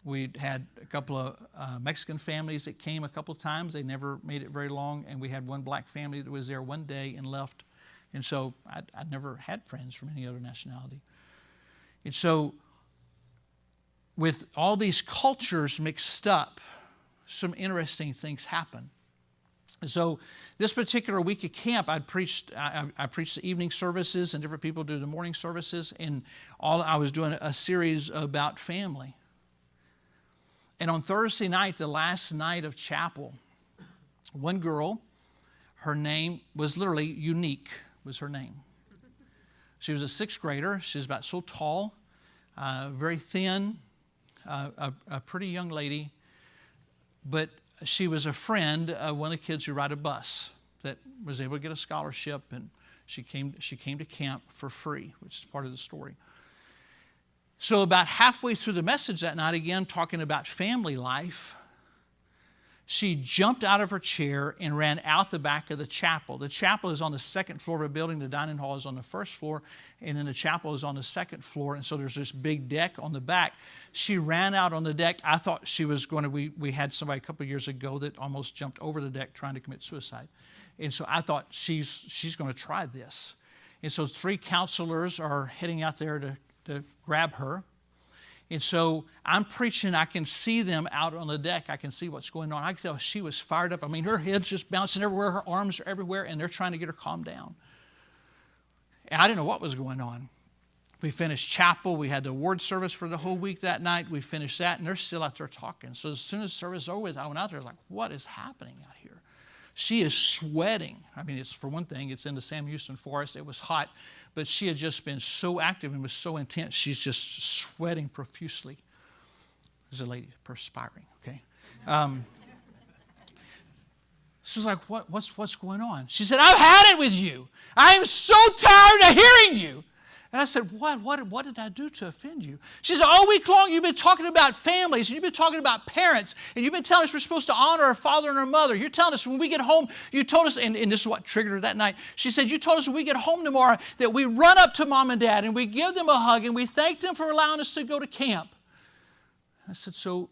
We had a couple of Mexican families that came a couple of times. They never made it very long. And we had one black family that was there one day and left. And so I never had friends from any other nationality. And so with all these cultures mixed up, some interesting things happen. And so this particular week at camp, I preached the evening services, and different people do the morning services. And I was doing a series about family. And on Thursday night, the last night of chapel, one girl, her name was literally Unique, was her name. She was a sixth grader. She was about so tall, very thin, a pretty young lady. But she was a friend of one of the kids who ride a bus that was able to get a scholarship, and she came to camp for free, which is part of the story. So about halfway through the message that night, again, talking about family life, she jumped out of her chair and ran out the back of the chapel. The chapel is on the second floor of a building. The dining hall is on the first floor, and then the chapel is on the second floor. And so there's this big deck on the back. She ran out on the deck. I thought she was going to, we had somebody a couple of years ago that almost jumped over the deck trying to commit suicide. And so I thought she's going to try this. And so 3 counselors are heading out there to grab her. And so I'm preaching. I can see them out on the deck. I can see what's going on. I can tell she was fired up. I mean, her head's just bouncing everywhere. Her arms are everywhere, and they're trying to get her calmed down. And I didn't know what was going on. We finished chapel. We had the award service for the whole week that night. We finished that, and they're still out there talking. So as soon as service was over with, I went out there. I was like, what is happening out here? She is sweating. I mean, for one thing, it's in the Sam Houston forest. It was hot, but she had just been so active and was so intense. She's just sweating profusely. There's a lady perspiring, okay? She was like, what's going on? She said, I've had it with you. I am so tired of hearing you. And I said, what did I do to offend you? She said, all week long you've been talking about families, and you've been talking about parents, and you've been telling us we're supposed to honor our father and our mother. You're telling us when we get home, you told us, and this is what triggered her that night. She said, you told us when we get home tomorrow that we run up to mom and dad, and we give them a hug, and we thank them for allowing us to go to camp. I said, so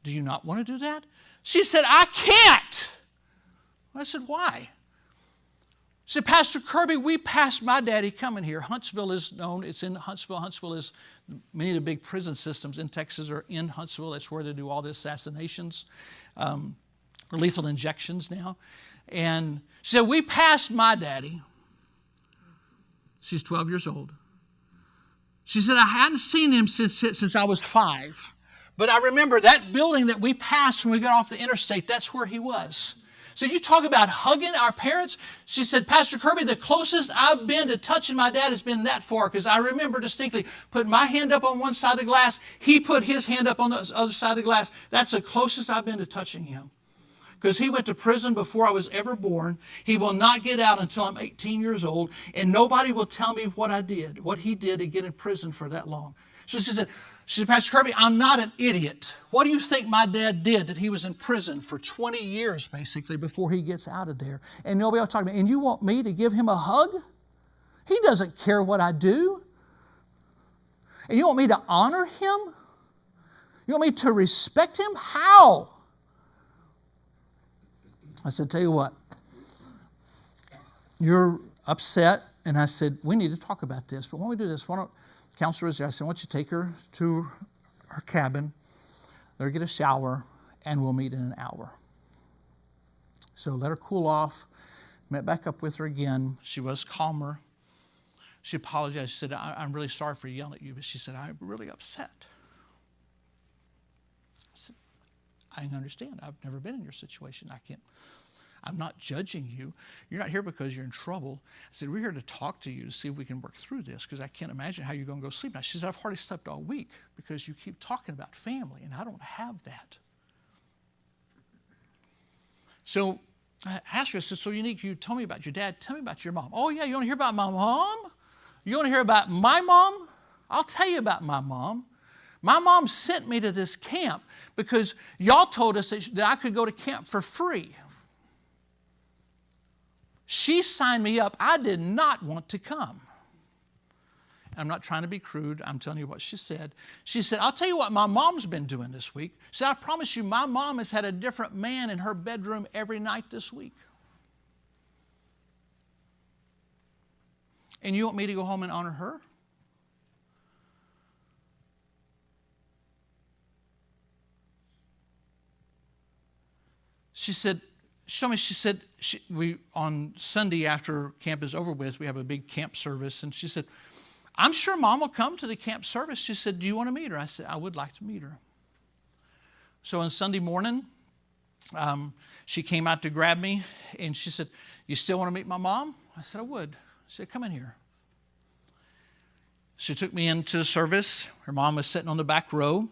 do you not want to do that? She said, I can't. I said, why? She said, Pastor Kerby, we passed my daddy coming here. Huntsville is known. It's in Huntsville. Huntsville is, many of the big prison systems in Texas are in Huntsville. That's where they do all the assassinations, or lethal injections now. And she said, we passed my daddy. She's 12 years old. She said, I hadn't seen him since I was 5. But I remember that building that we passed when we got off the interstate, that's where he was. So you talk about hugging our parents. She said, Pastor Kerby, the closest I've been to touching my dad has been that far, because I remember distinctly putting my hand up on one side of the glass. He put his hand up on the other side of the glass. That's the closest I've been to touching him. because he went to prison before I was ever born. He will not get out until I'm 18 years old, and nobody will tell me what he did to get in prison for that long. So she said, Pastor Kerby, I'm not an idiot. What do you think my dad did that he was in prison for 20 years, basically, before he gets out of there? And nobody else talking about it. And you want me to give him a hug? He doesn't care what I do. And you want me to honor him? You want me to respect him? How? I said, tell you what, you're upset. And I said, we need to talk about this. But when we do this, why don't the counselor is there? I said, why don't you take her to her cabin, let her get a shower, and we'll meet in an hour. So let her cool off. Met back up with her again. She was calmer. She apologized. She said, I'm really sorry for yelling at you. But she said, I'm really upset. I said, I understand. I've never been in your situation. I'm not judging you. You're not here because you're in trouble. I said, we're here to talk to you to see if we can work through this, because I can't imagine how you're going to go sleep now. She said, I've hardly slept all week because you keep talking about family, and I don't have that. So I asked her, I said, so Unique, you told me about your dad. Tell me about your mom. Oh, yeah, you want to hear about my mom? You want to hear about my mom? I'll tell you about my mom. My mom sent me to this camp because y'all told us that I could go to camp for free. She signed me up. I did not want to come. I'm not trying to be crude. I'm telling you what she said. She said, I'll tell you what my mom's been doing this week. She said, I promise you, my mom has had a different man in her bedroom every night this week. And you want me to go home and honor her? She said, show me. She said, on Sunday after camp is over with, we have a big camp service. And she said, I'm sure Mom will come to the camp service. She said, do you want to meet her? I said, I would like to meet her. So on Sunday morning, she came out to grab me. And she said, you still want to meet my mom? I said, I would. She said, come in here. She took me into the service. Her mom was sitting on the back row.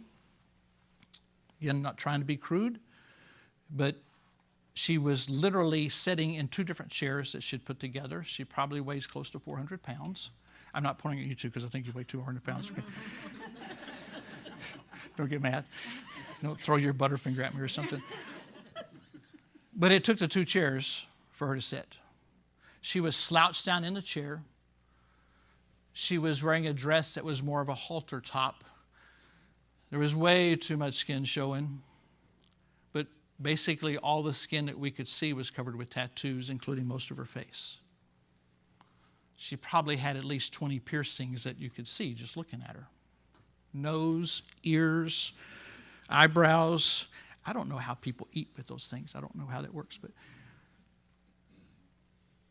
Again, not trying to be crude, but she was literally sitting in two different chairs that she'd put together. She probably weighs close to 400 pounds. I'm not pointing at you two because I think you weigh 200 pounds. Don't get mad. Don't throw your butterfinger at me or something. But it took the two chairs for her to sit. She was slouched down in the chair. She was wearing a dress that was more of a halter top. There was way too much skin showing. But basically all the skin that we could see was covered with tattoos, including most of her face. She probably had at least 20 piercings that you could see just looking at her. Nose, ears, eyebrows. I don't know how people eat with those things. I don't know how that works. But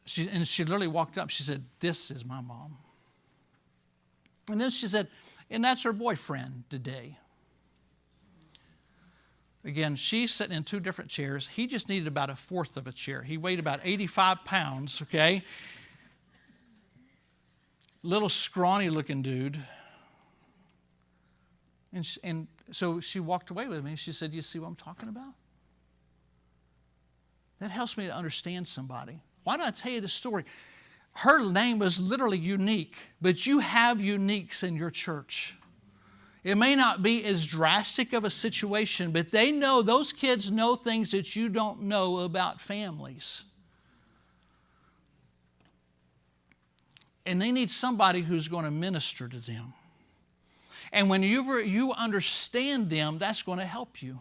she literally walked up. She said, this is my mom. And then she said, and that's her boyfriend today. Again, she's sitting in two different chairs. He just needed about a fourth of a chair. He weighed about 85 pounds, okay? Little scrawny looking dude. And so she walked away with me. She said, you see what I'm talking about? That helps me to understand somebody. Why did I tell you this story? Her name was literally Unique, but you have uniques in your church. It may not be as drastic of a situation, but those kids know things that you don't know about families. And they need somebody who's going to minister to them. And when you understand them, that's going to help you.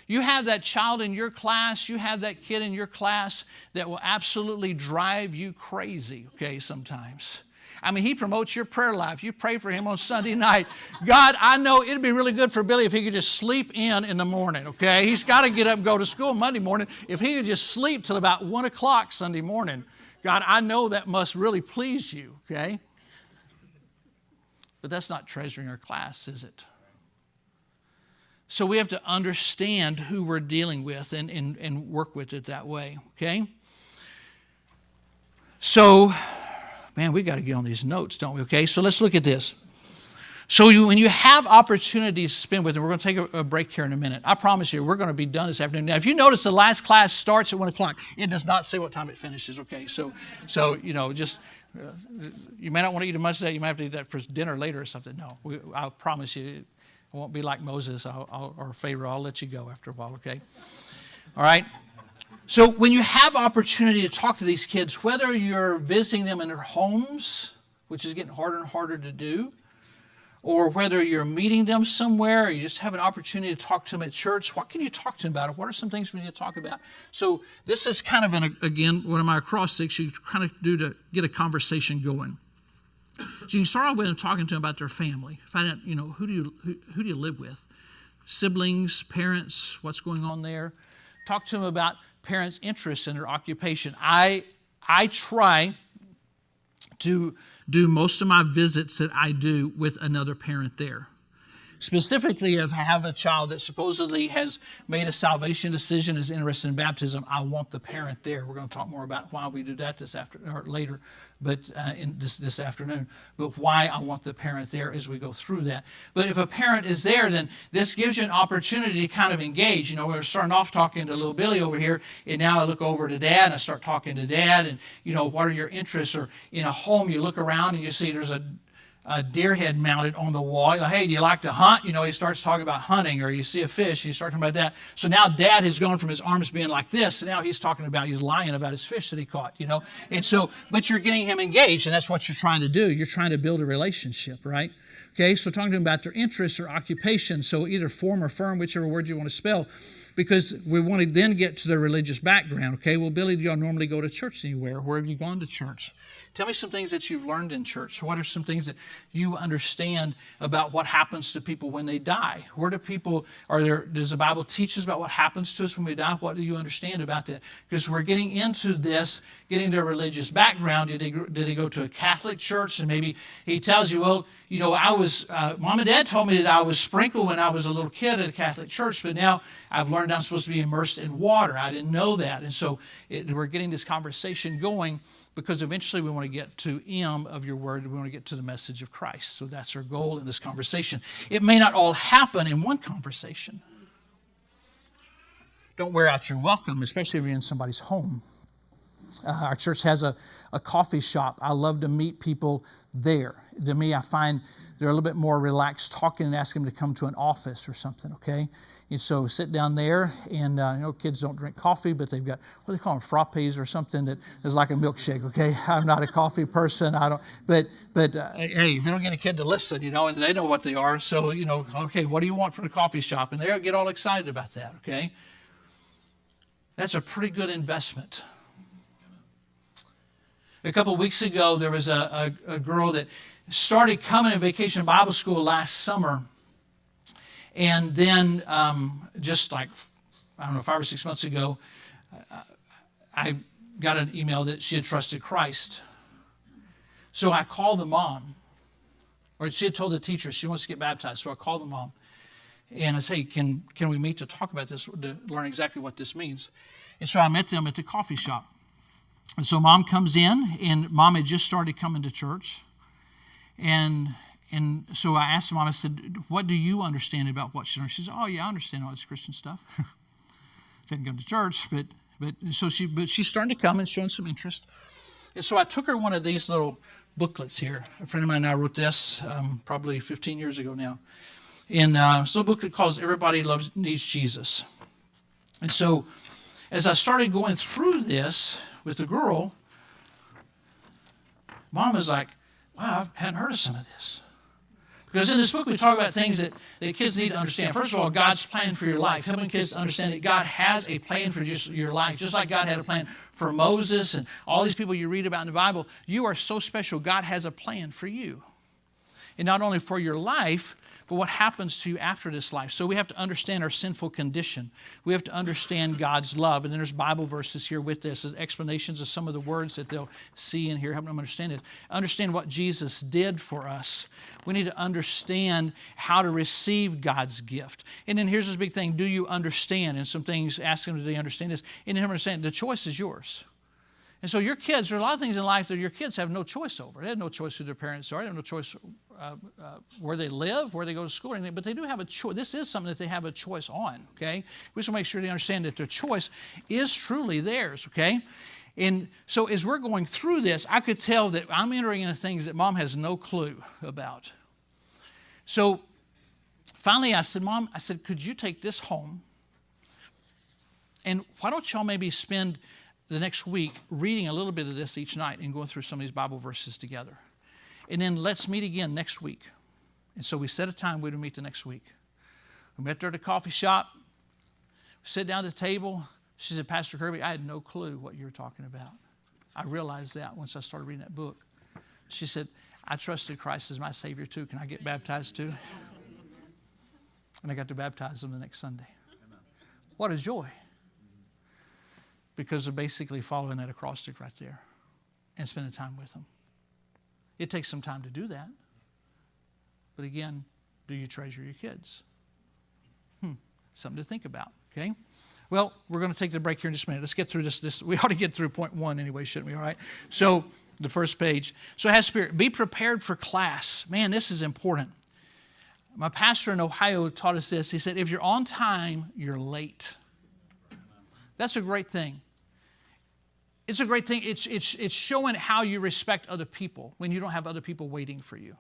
You have that child in your class, you have that kid in your class that will absolutely drive you crazy, okay, sometimes. I mean, he promotes your prayer life. You pray for him on Sunday night. God, I know it'd be really good for Billy if he could just sleep in the morning, okay? He's got to get up and go to school Monday morning. If he could just sleep till about 1 o'clock Sunday morning, God, I know that must really please you, okay? But that's not treasuring our class, is it? So we have to understand who we're dealing with and work with it that way, okay? So, man, we got to get on these notes, don't we? Okay, so let's look at this. So when you have opportunities to spend with them, we're going to take a break here in a minute. I promise you, we're going to be done this afternoon. Now, if you notice the last class starts at 1 o'clock, it does not say what time it finishes, okay? So just, you may not want to eat as much of that. You might have to eat that for dinner later or something. No, I promise you, it won't be like Moses or Pharaoh. I'll let you go after a while, okay? All right? So when you have opportunity to talk to these kids, whether you're visiting them in their homes, which is getting harder and harder to do, or whether you're meeting them somewhere, or you just have an opportunity to talk to them at church, what can you talk to them about? What are some things we need to talk about? So this is kind of, again, one of my acrostics you kind of do to get a conversation going. So you can start off with them talking to them about their family. Find out, who do you live with? Siblings, parents, what's going on there? Talk to them about parents' interests in their occupation. I try to do most of my visits that I do with another parent there. Specifically, if I have a child that supposedly has made a salvation decision, is interested in baptism, I want the parent there. We're going to talk more about why we do that later, but in this afternoon. But why I want the parent there as we go through that. But if a parent is there, then this gives you an opportunity to kind of engage. We're starting off talking to little Billy over here, and now I look over to Dad and I start talking to Dad, and what are your interests? Or in a home, you look around and you see there's a deer head mounted on the wall. Hey, do you like to hunt? He starts talking about hunting, or you see a fish, and you start talking about that. So now Dad has gone from his arms being like this, and now he's lying about his fish that he caught, And so, but you're getting him engaged, and that's what you're trying to do. You're trying to build a relationship, right? Okay, so talking to them about their interests or occupation, so either form or firm, whichever word you want to spell, because we want to then get to their religious background. Okay, well, Billy, do y'all normally go to church anywhere? Where have you gone to church? Tell me some things that you've learned in church. What are some things that you understand about what happens to people when they die? Where do people, does the Bible teach us about what happens to us when we die? What do you understand about that? Because we're getting into this, getting their religious background. Did they go to a Catholic church? And maybe he tells you, well, Mom and Dad told me that I was sprinkled when I was a little kid at a Catholic church, but now I've learned I'm supposed to be immersed in water. I didn't know that. And so we're getting this conversation going, because eventually we want to get to M of your word. We want to get to the message of Christ. So that's our goal in this conversation. It may not all happen in one conversation. Don't wear out your welcome, especially if you're in somebody's home. Our church has a coffee shop. I love to meet people there. To me, I find they're a little bit more relaxed talking and asking them to come to an office or something, okay? And so sit down there, and kids don't drink coffee, but they've got, what do they call them, frappes or something that is like a milkshake, okay? I'm not a coffee person. But hey, if you don't get a kid to listen, and they know what they are, so, okay, what do you want from the coffee shop? And they'll get all excited about that, okay? That's a pretty good investment. A couple of weeks ago, there was a girl that started coming to Vacation Bible School last summer. And then just like, 5 or 6 months ago, I got an email that she had trusted Christ. So I called the mom. Or she had told the teacher she wants to get baptized. So I called the mom. And I said, hey, can we meet to talk about this, to learn exactly what this means? And so I met them at the coffee shop. And so Mom comes in, and Mom had just started coming to church. And so I asked Mom, I said, what do you understand about what she learned? She said, oh, yeah, I understand all this Christian stuff. Didn't come to church, but she's starting to come and showing some interest. And so I took her one of these little booklets here. A friend of mine and I wrote this probably 15 years ago now. And it's a little booklet called Everybody Needs Jesus. And so as I started going through this with the girl, Mom was like, wow, I hadn't heard of some of this. Because in this book, we talk about things that kids need to understand. First of all, God's plan for your life. Helping kids to understand that God has a plan for your life. Just like God had a plan for Moses and all these people you read about in the Bible. You are so special. God has a plan for you. And not only for your life, but what happens to you after this life. So we have to understand our sinful condition. We have to understand God's love. And then there's Bible verses here with this, explanations of some of the words that they'll see in here, help them understand it. Understand what Jesus did for us. We need to understand how to receive God's gift. And then here's this big thing. Do you understand? And some things, ask them, do they understand this? And then understand the choice is yours. And so your kids, there are a lot of things in life that your kids have no choice over. They have no choice who their parents are. They have no choice where they live, where they go to school, or anything. But they do have a choice. This is something that they have a choice on, okay? We just want to make sure they understand that their choice is truly theirs, okay? And so as we're going through this, I could tell that I'm entering into things that Mom has no clue about. So finally I said, Mom, could you take this home? And why don't y'all maybe spend the next week reading a little bit of this each night and going through some of these Bible verses together. And then let's meet again next week. And so we set a time we would meet the next week. We met there at a coffee shop. We sat down at the table. She said, Pastor Kerby, I had no clue what you were talking about. I realized that once I started reading that book. She said, I trusted Christ as my Savior too. Can I get baptized too? And I got to baptize them the next Sunday. What a joy. Because of basically following that acrostic right there and spending time with them. It takes some time to do that. But again, do you treasure your kids? Something to think about, okay? Well, we're going to take the break here in just a minute. Let's get through this. We ought to get through point 1 anyway, shouldn't we? All right? So, the first page. So, it has spirit. Be prepared for class. Man, this is important. My pastor in Ohio taught us this. He said, if you're on time, you're late. That's a great thing. It's a great thing. It's showing how you respect other people when you don't have other people waiting for you.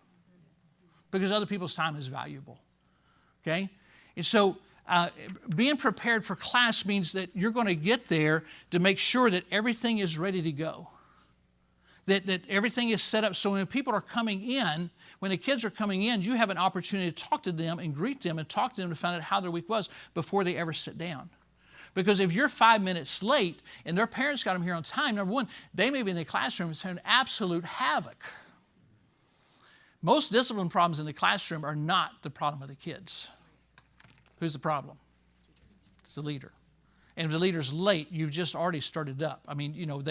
Because other people's time is valuable. Okay? And so being prepared for class means that you're going to get there to make sure that everything is ready to go. That everything is set up so when people are coming in, when the kids are coming in, you have an opportunity to talk to them and greet them and talk to them to find out how their week was before they ever sit down. Because if you're 5 minutes late and their parents got them here on time, number one, they may be in the classroom having absolute havoc. Most discipline problems in the classroom are not the problem of the kids. Who's the problem? It's the leader. And if the leader's late, you've just already started up. I mean, you know,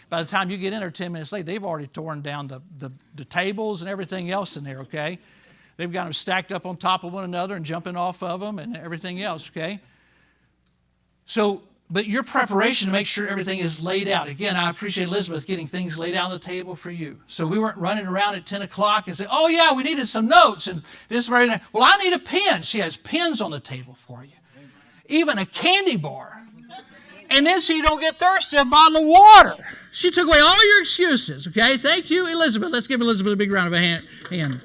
by the time you get in there 10 minutes late, they've already torn down the tables and everything else in there, okay? They've got them stacked up on top of one another and jumping off of them and everything else, okay? So, but your preparation to make sure everything is laid out. Again, I appreciate Elizabeth getting things laid out on the table for you. So we weren't running around at 10 o'clock and say, oh yeah, we needed some notes and this and that. Well, I need a pen. She has pens on the table for you. Even a candy bar. And then so you don't get thirsty, a bottle of water. She took away all your excuses, okay? Thank you, Elizabeth. Let's give Elizabeth a big round of a hand.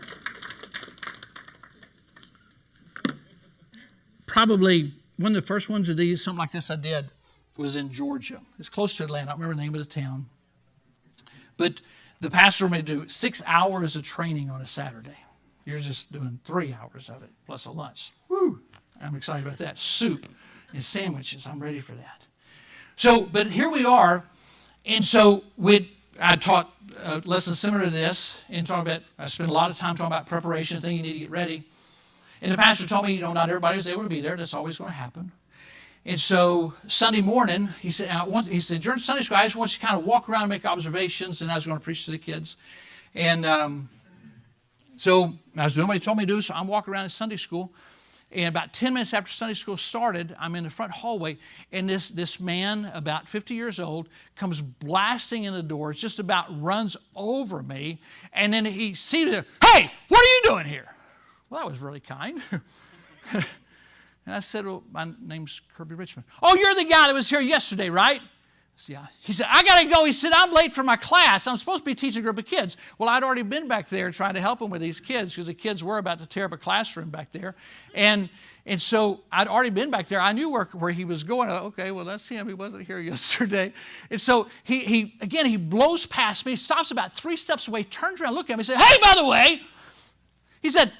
Probably one of the first ones of these, something like this I did, was in Georgia. It's close to Atlanta. I don't remember the name of the town. But the pastor may do 6 hours of training on a Saturday. You're just doing 3 hours of it, plus a lunch. Woo! I'm excited about that. Soup and sandwiches. I'm ready for that. So, but here we are. And so I taught lessons similar to this. And I spent a lot of time talking about preparation, thing you need to get ready. And the pastor told me, not everybody was able to be there. That's always going to happen. And so Sunday morning, he said, during Sunday school, I just want you to kind of walk around and make observations. And I was going to preach to the kids. And so I was doing what he told me to do. So I'm walking around in Sunday school. And about 10 minutes after Sunday school started, I'm in the front hallway. And this man, about 50 years old, comes blasting in the door. Just about runs over me. And then he sees me, hey, what are you doing here? Well, that was really kind. And I said, well, my name's Kerby Richmon. Oh, you're the guy that was here yesterday, right? I said, yeah. He said, I got to go. He said, I'm late for my class. I'm supposed to be teaching a group of kids. Well, I'd already been back there trying to help him with these kids because the kids were about to tear up a classroom back there. And so I'd already been back there. I knew where he was going. Okay, well, that's him. He wasn't here yesterday. And so he blows past me, stops about 3 steps away, turns around, looked at me, and said, hey, by the way, he said,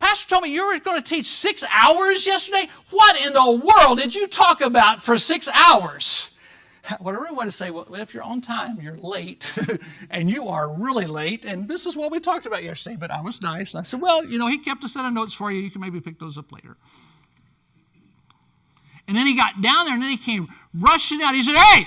Pastor told me you were going to teach 6 hours yesterday. What in the world did you talk about for 6 hours? What I really want to say, well, if you're on time, you're late, and you are really late, and this is what we talked about yesterday, but I was nice. And I said, well, he kept a set of notes for you. You can maybe pick those up later. And then he got down there, and then he came rushing out. He said, hey!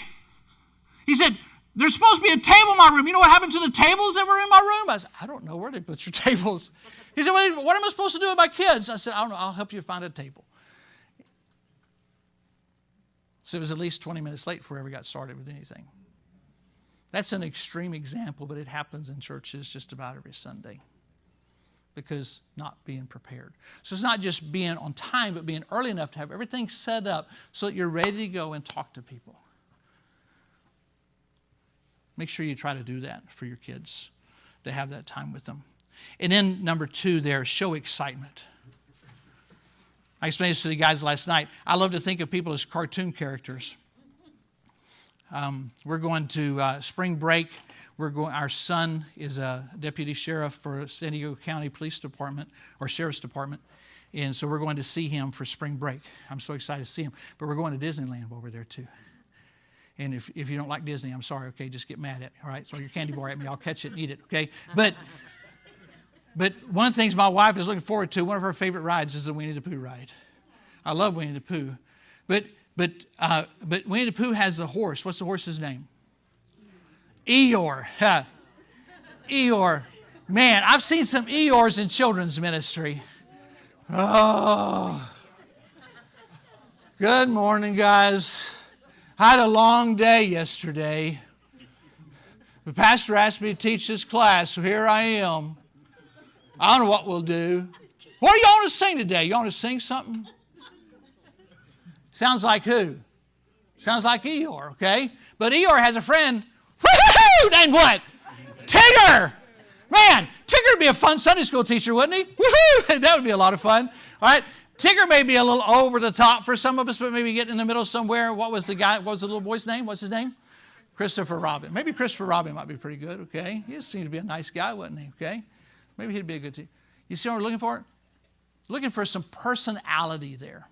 He said, there's supposed to be a table in my room. You know what happened to the tables that were in my room? I said, I don't know where they put your tables. He said, what am I supposed to do with my kids? I said, I don't know. I'll help you find a table. So it was at least 20 minutes late before we ever got started with anything. That's an extreme example, but it happens in churches just about every Sunday because not being prepared. So it's not just being on time, but being early enough to have everything set up so that you're ready to go and talk to people. Make sure you try to do that for your kids, to have that time with them. And then number 2 there, show excitement. I explained this to the guys last night. I love to think of people as cartoon characters. We're going to spring break. Our son is a deputy sheriff for San Diego County Police Department or Sheriff's Department. And so we're going to see him for spring break. I'm so excited to see him. But we're going to Disneyland while we're there too. And if you don't like Disney, I'm sorry, okay, just get mad at me, all right? Throw your candy bar at me, I'll catch it and eat it, okay? But one of the things my wife is looking forward to, one of her favorite rides is the Winnie the Pooh ride. I love Winnie the Pooh. But Winnie the Pooh has the horse. What's the horse's name? Eeyore. Eeyore. Man, I've seen some Eeyores in children's ministry. Oh. Good morning, guys. I had a long day yesterday. The pastor asked me to teach this class, so here I am. I don't know what we'll do. What do you want to sing today? You want to sing something? Sounds like who? Sounds like Eeyore, okay? But Eeyore has a friend, woohoo, named what? Tigger! Man, Tigger would be a fun Sunday school teacher, wouldn't he? Woohoo! That would be a lot of fun. All right? Tigger may be a little over the top for some of us, but maybe get in the middle somewhere. What was the little boy's name? What's his name? Christopher Robin. Maybe Christopher Robin might be pretty good, okay? He just seemed to be a nice guy, wasn't he, okay? Maybe he'd be a good teacher. You see what we're looking for? Looking for some personality there,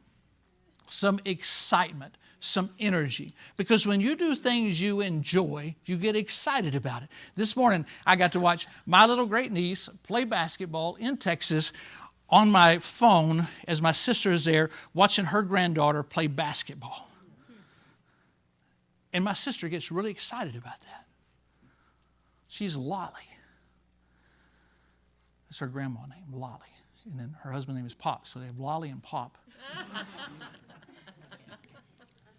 some excitement, some energy. Because when you do things you enjoy, you get excited about it. This morning, I got to watch my little great niece play basketball in Texas on my phone as my sister is there watching her granddaughter play basketball. And my sister gets really excited about that. She's Lolly. That's her grandma name, Lolly. And then her husband's name is Pop, so they have Lolly and Pop.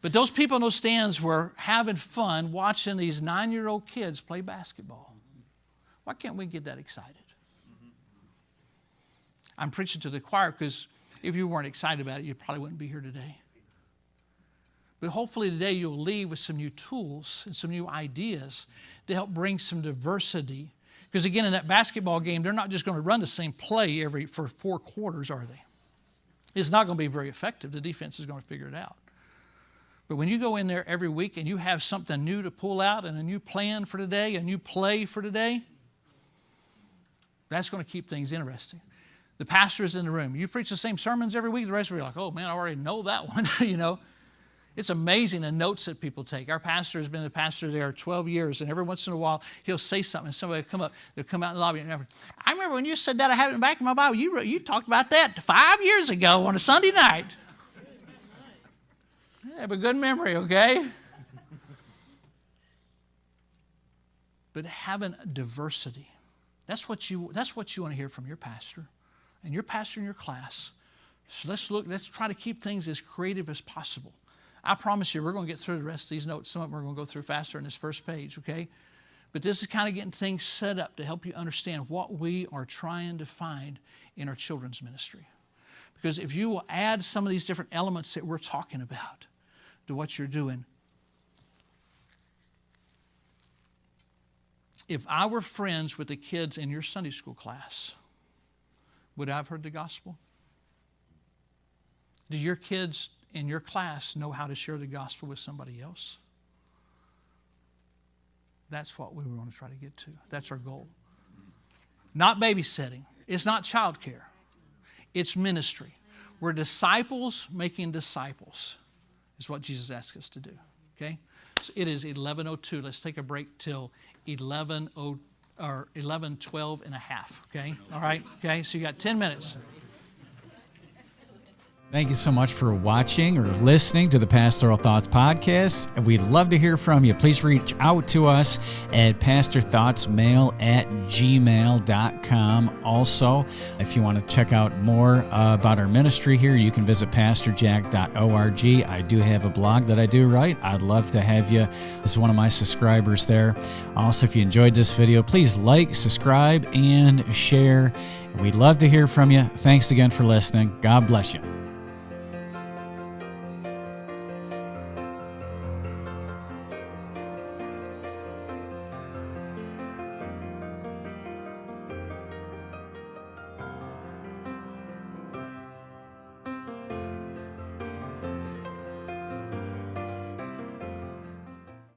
But those people in those stands were having fun watching these 9-year-old kids play basketball. Why can't we get that excited? I'm preaching to the choir because if you weren't excited about it, you probably wouldn't be here today. But hopefully today you'll leave with some new tools and some new ideas to help bring some diversity. Because again, in that basketball game, they're not just going to run the same play for 4 quarters, are they? It's not going to be very effective. The defense is going to figure it out. But when you go in there every week and you have something new to pull out and a new plan for today, a new play for today, that's going to keep things interesting. The pastor is in the room. You preach the same sermons every week. The rest of you are like, oh, man, I already know that one. You know, it's amazing the notes that people take. Our pastor has been the pastor there 12 years, and every once in a while, he'll say something, and somebody will come up. They'll come out in the lobby. And I remember when you said that, I have it in the back of my Bible. You talked about that 5 years ago on a Sunday night. I have a good memory, okay? But having diversity, that's what you want to hear from your pastor and your pastor in your class. So let's try to keep things as creative as possible. I promise you, we're going to get through the rest of these notes. Some of them we're going to go through faster in this first page, okay? But this is kind of getting things set up to help you understand what we are trying to find in our children's ministry. Because if you will add some of these different elements that we're talking about to what you're doing, if I were friends with the kids in your Sunday school class, would I have heard the gospel? Do your kids in your class know how to share the gospel with somebody else? That's what we want to try to get to. That's our goal. Not babysitting. It's not childcare. It's ministry. We're disciples making disciples is what Jesus asked us to do. Okay? So it is 11:02. Let's take a break till 11:12 and a half. Okay? All right? Okay? So you got 10 minutes. Thank you so much for watching or listening to the Pastoral Thoughts Podcast. We'd love to hear from you. Please reach out to us at pastorthoughtsmail@gmail.com. Also, if you want to check out more about our ministry here, you can visit pastorjack.org. I do have a blog that I do write. I'd love to have you as one of my subscribers there. Also, if you enjoyed this video, please like, subscribe, and share. We'd love to hear from you. Thanks again for listening. God bless you.